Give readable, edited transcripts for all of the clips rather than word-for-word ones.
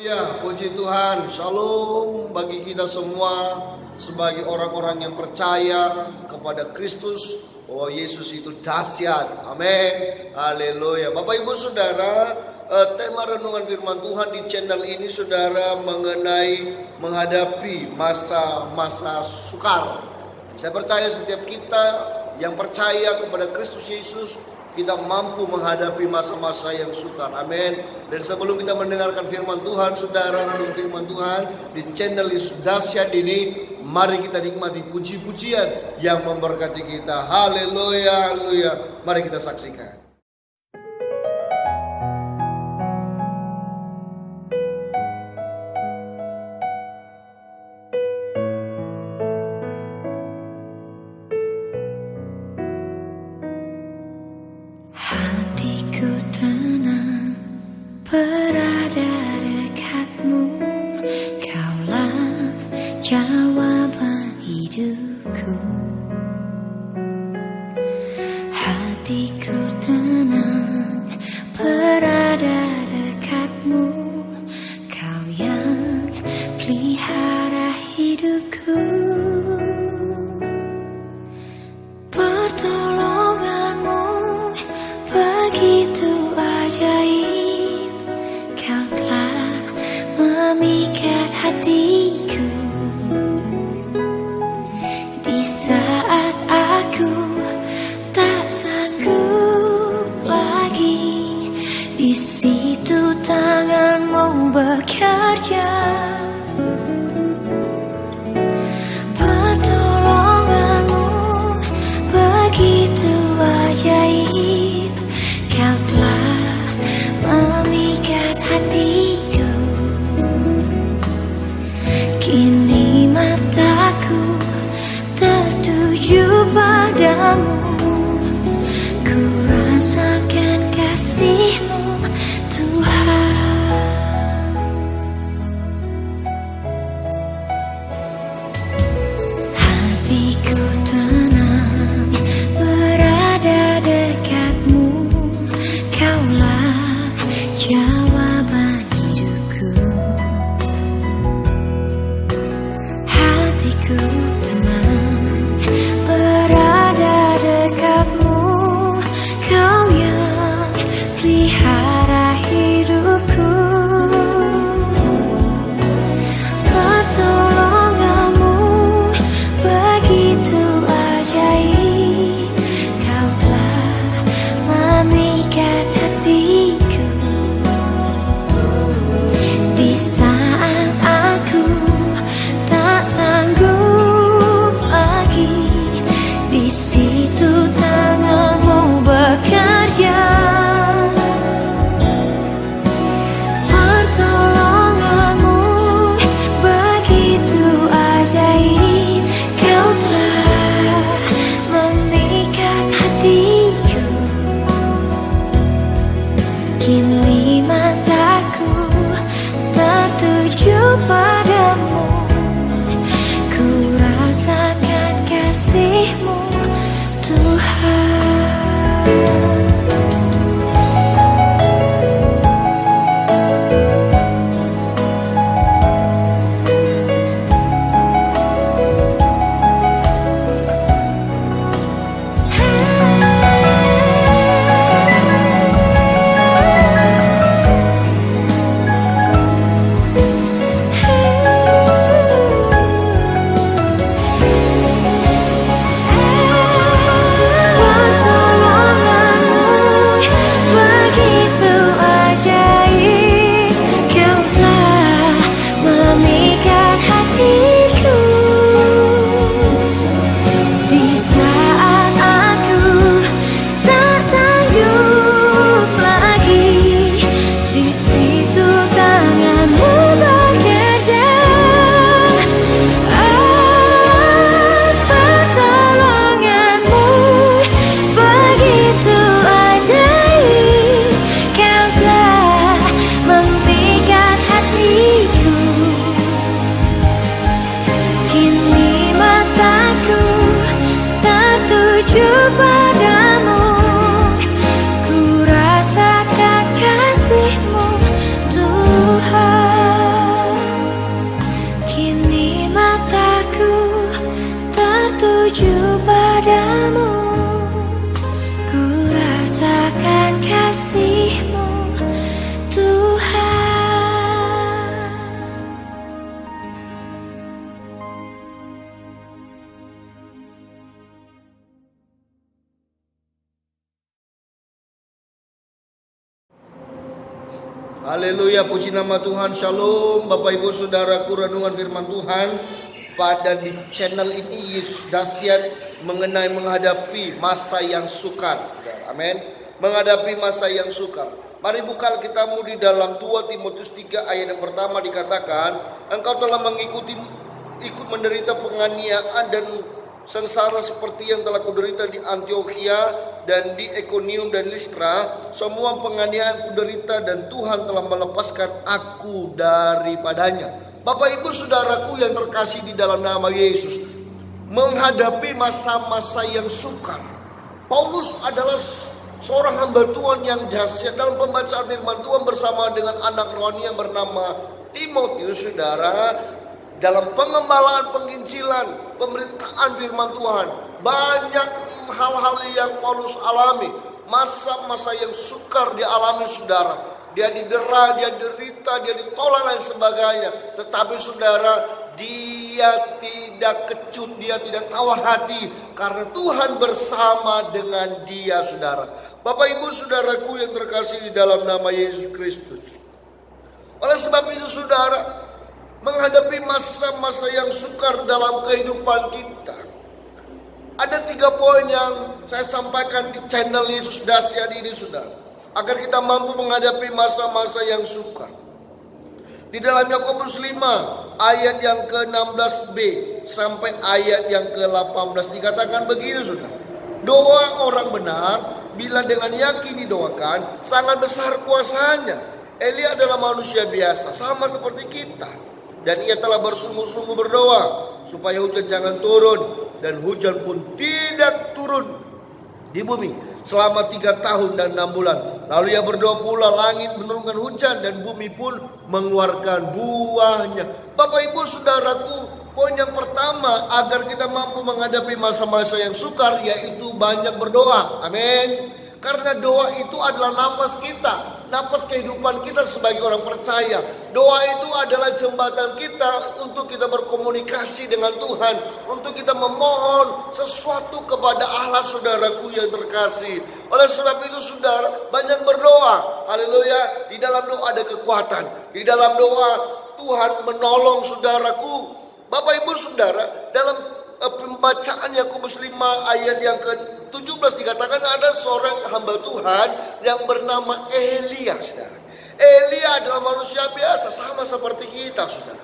Haleluya, puji Tuhan. Shalom bagi kita semua sebagai orang-orang yang percaya kepada Kristus. Oh, Yesus itu dahsyat. Amin. Haleluya. Bapak Ibu Saudara, tema renungan firman Tuhan di channel ini saudara mengenai menghadapi masa-masa sukar. Saya percaya setiap kita yang percaya kepada Kristus Yesus, kita mampu menghadapi masa-masa yang sukar. Amin. Dan sebelum kita mendengarkan firman Tuhan, saudara, renung firman Tuhan di channel dahsyat ini, mari kita nikmati puji-pujian yang memberkati kita. Haleluya, haleluya. Mari kita saksikan. Hatiku tenang berada dekatmu, Kaulah jawaban hidupku. Hatiku tenang berada dekatmu, Kau yang pelihara hidupku. Pertolonganmu begitu ajaib, Kau telah memikat hatiku. Di saat aku tak sanggup lagi, di situ tanganmu bekerja. Pertolonganmu begitu ajaib, Kau telah memikat hatiku. Kini mataku tertuju padamu, ku rasakan kasih-Mu Tuhan. Hatiku tenang berada dekat-Mu, Kaulah jawaban hidupku. Hatiku tenang berada dekat-Mu, Kau yang pelihara menuju padamu, ku rasakan kasih-Mu Tuhan. Haleluya, puji nama Tuhan. Shalom Bapak Ibu Saudaraku, renungan firman Tuhan pada di channel ini Yesus Dahsyat mengenai menghadapi masa yang sukar. Amin. Menghadapi masa yang sukar. Mari buka Alkitabmu di dalam 2 Timotius 3 ayat yang pertama, dikatakan, engkau telah ikut menderita penganiayaan dan sengsara seperti yang telah kuderita di Antiokhia dan di Ikonium dan Listra. Semua penganiayaan kuderita dan Tuhan telah melepaskan aku daripadanya. Bapak Ibu Saudaraku yang terkasih di dalam nama Yesus, menghadapi masa-masa yang sukar. Paulus adalah seorang hamba Tuhan yang dahsyat dalam pembacaan firman Tuhan bersama dengan anak rohani yang bernama Timotius, saudara. Dalam pengembalaan, penginjilan, pemberitaan firman Tuhan, banyak hal-hal yang Paulus alami. Masa-masa yang sukar dia alami, saudara. Dia didera, dia derita, dia ditolak dan sebagainya. Tetapi saudara, dia tidak kecut, dia tidak tawar hati, karena Tuhan bersama dengan dia, saudara. Bapak Ibu Saudaraku yang terkasih di dalam nama Yesus Kristus. Oleh sebab itu saudara, menghadapi masa-masa yang sukar dalam kehidupan kita, ada 3 poin yang saya sampaikan di channel Yesus Dahsyat ini, saudara, agar kita mampu menghadapi masa-masa yang sukar. Di dalam Yakobus 5 ayat yang ke-16b sampai ayat yang ke-18 dikatakan begini, saudara. Doa orang benar bila dengan yakin didoakan sangat besar kuasanya. Elia adalah manusia biasa, sama seperti kita. Dan ia telah bersungguh-sungguh berdoa supaya hujan jangan turun, dan hujan pun tidak turun di bumi selama 3 tahun dan 6 bulan. Lalu ia berdoa pula, langit menurunkan hujan dan bumi pun mengeluarkan buahnya. Bapak Ibu Saudaraku, poin yang pertama agar kita mampu menghadapi masa-masa yang sukar, yaitu banyak berdoa. Amin. Karena doa itu adalah nafas kita, nafas kehidupan kita sebagai orang percaya. Doa itu adalah jembatan kita untuk kita berkomunikasi dengan Tuhan, untuk kita memohon sesuatu kepada Allah, saudaraku yang terkasih. Oleh sebab itu saudara, banyak berdoa. Haleluya. Di dalam doa ada kekuatan. Di dalam doa Tuhan menolong, saudaraku. Bapak Ibu Saudara, dalam pembacaan Yakobus 5 ayat yang ke-17 dikatakan ada seorang hamba Tuhan yang bernama Elia, saudara. Elia adalah manusia biasa, sama seperti kita, saudara.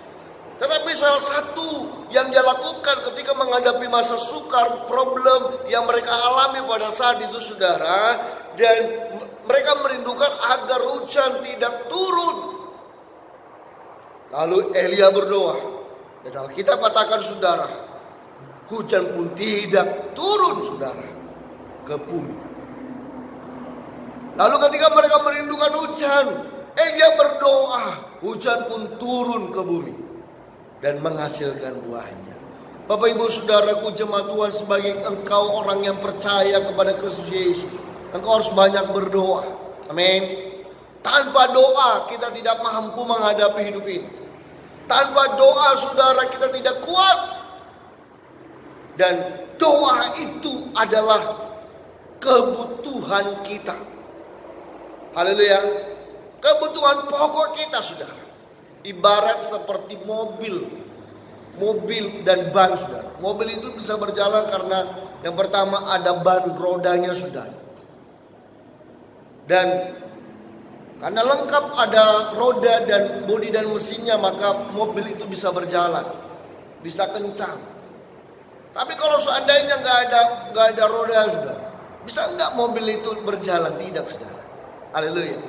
Tetapi salah satu yang dia lakukan ketika menghadapi masa sukar, problem yang mereka alami pada saat itu, saudara, dan mereka merindukan agar hujan tidak turun. Lalu Elia berdoa, dan Alkitab katakan, saudara, hujan pun tidak turun, saudara, ke bumi. Lalu ketika mereka merindukan hujan, Elia berdoa, hujan pun turun ke bumi dan menghasilkan buahnya. Bapak Ibu Saudaraku, jemaat Tuhan, sebagai engkau orang yang percaya kepada Kristus Yesus, engkau harus banyak berdoa. Amin. Tanpa doa kita tidak mampu menghadapi hidup ini. Tanpa doa, saudara, kita tidak kuat. Dan doa itu adalah kebutuhan kita. Haleluya. Kebutuhan pokok kita, saudara. Ibarat seperti mobil dan ban, saudara. Mobil itu bisa berjalan karena yang pertama ada ban rodanya, saudara. Dan karena lengkap ada roda dan bodi dan mesinnya, maka mobil itu bisa berjalan, bisa kencang. Tapi kalau seandainya nggak ada roda, saudara, bisa nggak mobil itu berjalan? Tidak, saudara. Haleluya.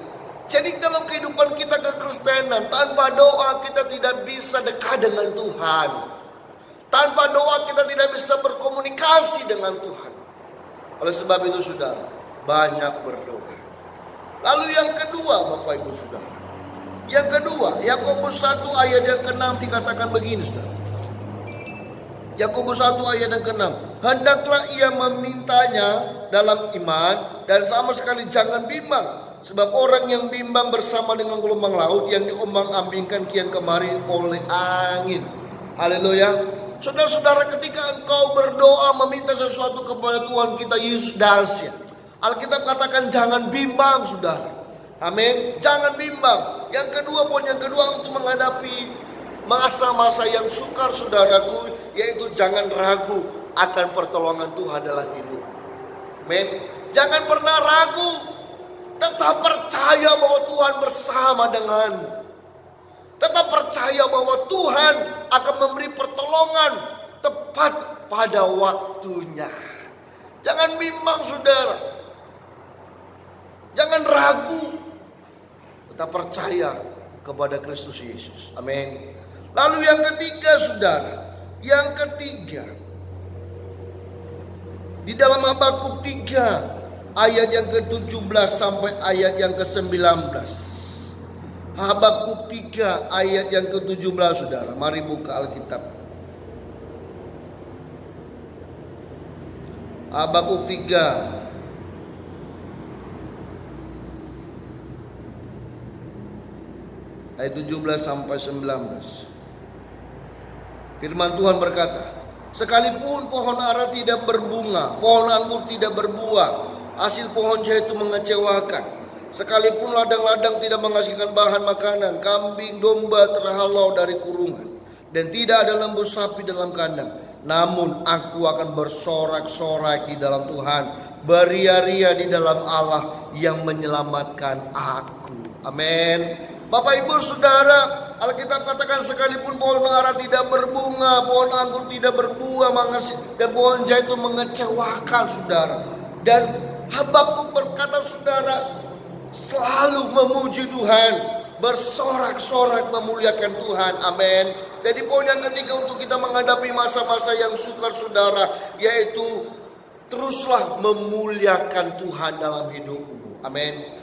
Jadi dalam kehidupan kita kekristenan, tanpa doa kita tidak bisa dekat dengan Tuhan. Tanpa doa kita tidak bisa berkomunikasi dengan Tuhan. Oleh sebab itu, saudara, banyak berdoa. Lalu yang kedua, Bapak Ibu Saudara, yang kedua, Yakobus 1 ayat yang ke-6 dikatakan begini, saudara. Yakobus 1 ayat yang ke-6. Hendaklah ia memintanya dalam iman dan sama sekali jangan bimbang. Sebab orang yang bimbang bersama dengan gelombang laut yang diombang-ambingkan kian kemari oleh angin. Haleluya. Saudara-saudara, ketika engkau berdoa meminta sesuatu kepada Tuhan kita Yesus dahsyat, Alkitab katakan jangan bimbang, saudara. Amin. Jangan bimbang. Yang kedua, poin yang kedua untuk menghadapi masa-masa yang sukar, saudaraku, yaitu jangan ragu akan pertolongan Tuhan dalam hidup. Amin. Jangan pernah ragu. Tetap percaya bahwa Tuhan bersama denganmu. Tetap percaya bahwa Tuhan akan memberi pertolongan tepat pada waktunya. Jangan bimbang, saudara. Jangan ragu. Tetap percaya kepada Kristus Yesus. Amin. Lalu yang ketiga, saudara. Yang ketiga, di dalam Habakuk 3 ayat yang ke-17 sampai ayat yang ke-19. Habakuk 3 ayat yang ke-17, saudara. Mari buka Alkitab. Habakuk 3 ayat 17 sampai 19. Firman Tuhan berkata, sekalipun pohon ara tidak berbunga, pohon anggur tidak berbuah, hasil pohon zaitun mengecewakan, sekalipun ladang-ladang tidak menghasilkan bahan makanan, kambing domba terhalau dari kurungan, dan tidak ada lembu sapi dalam kandang, namun aku akan bersorak-sorak di dalam Tuhan, beria-ria di dalam Allah yang menyelamatkan aku. Amin. Bapak ibu saudara, Alkitab katakan sekalipun pohon ara tidak berbunga, pohon anggur tidak berbuah, dan pohon zaitun mengecewakan, saudara. Dan Habakuk berkata, saudara, selalu memuji Tuhan, bersorak-sorak memuliakan Tuhan. Amin. Jadi poin yang ketiga untuk kita menghadapi masa-masa yang sukar, saudara, yaitu teruslah memuliakan Tuhan dalam hidupmu. Amin.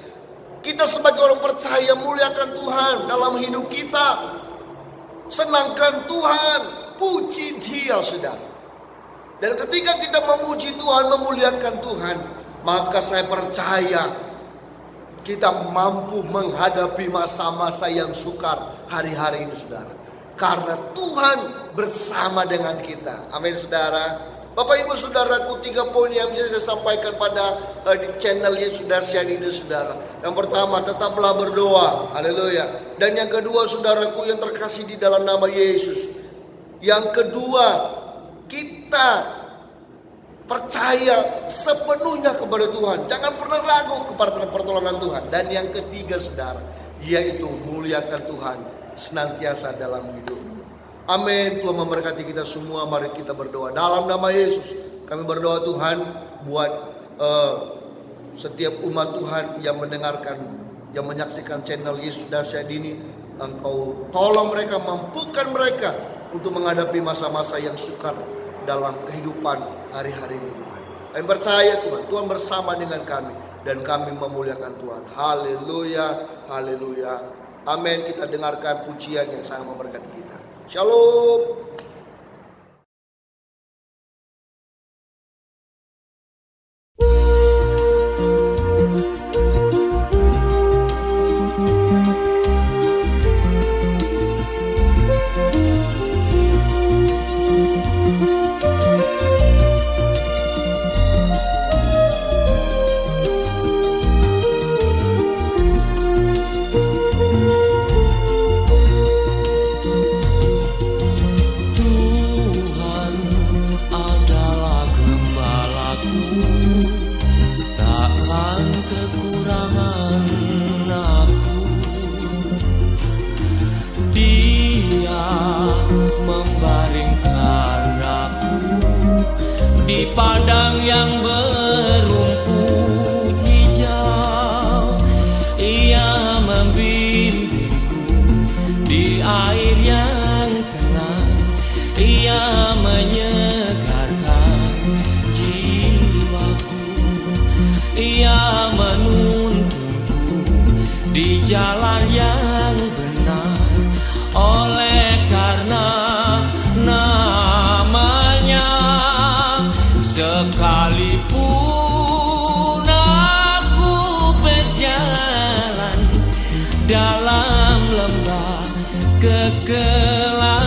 Kita sebagai orang percaya muliakan Tuhan dalam hidup kita. Senangkan Tuhan, puji Dia, saudara. Dan ketika kita memuji Tuhan, memuliakan Tuhan, maka saya percaya kita mampu menghadapi masa-masa yang sukar hari-hari ini, saudara. Karena Tuhan bersama dengan kita. Amin, saudara. Bapak ibu saudaraku, 3 poin yang bisa saya sampaikan pada di channel Yesus Dahsyat ini, saudara. Yang pertama, tetaplah berdoa. Haleluya. Dan yang kedua, saudaraku yang terkasih di dalam nama Yesus, yang kedua, kita percaya sepenuhnya kepada Tuhan. Jangan pernah ragu kepada pertolongan Tuhan. Dan yang ketiga, saudara, yaitu muliakan Tuhan senantiasa dalam hidup. Amin. Tuhan memberkati kita semua. Mari kita berdoa. Dalam nama Yesus kami berdoa, Tuhan, buat setiap umat Tuhan yang mendengarkan, yang menyaksikan channel Yesus Dahsyat ini. Engkau tolong mereka, mampukan mereka untuk menghadapi masa-masa yang sukar dalam kehidupan hari-hari ini, Tuhan. Kami percaya, Tuhan, Tuhan bersama dengan kami dan kami memuliakan Tuhan. Haleluya, haleluya. Amin. Kita dengarkan pujian yang sangat memberkati kita. Shalom. Di padang yang berumput hijau, Ia membimbingku di air yang tenang. Ia menyegarkan jiwaku. Ia menuntunku di jalan yang benar. Oleh karena nama Sekalipun aku berjalan dalam lembah kekelaman,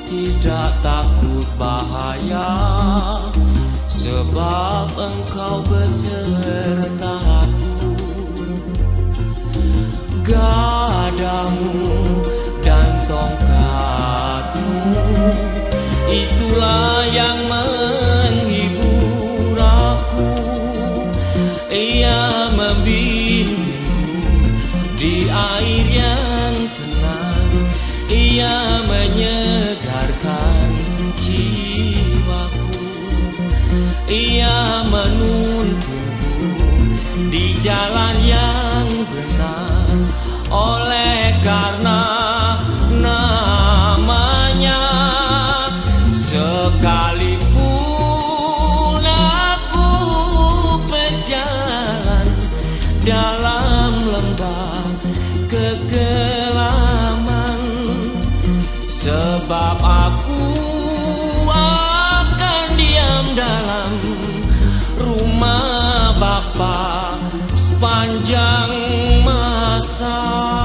tidak takut bahaya, sebab Engkau besertaku. Gadamu dan tongkatmu, itulah yang menghibur aku. Ia membimbingku di air yang tenang, Ia menyegarkan jiwaku. Ia menuntunku di jalan yang benar, oleh karena namanya. Sekalipun aku berjalan dalam lembah kekelaman, sebab aku akan diam dalam rumah Bapa sepanjang masa.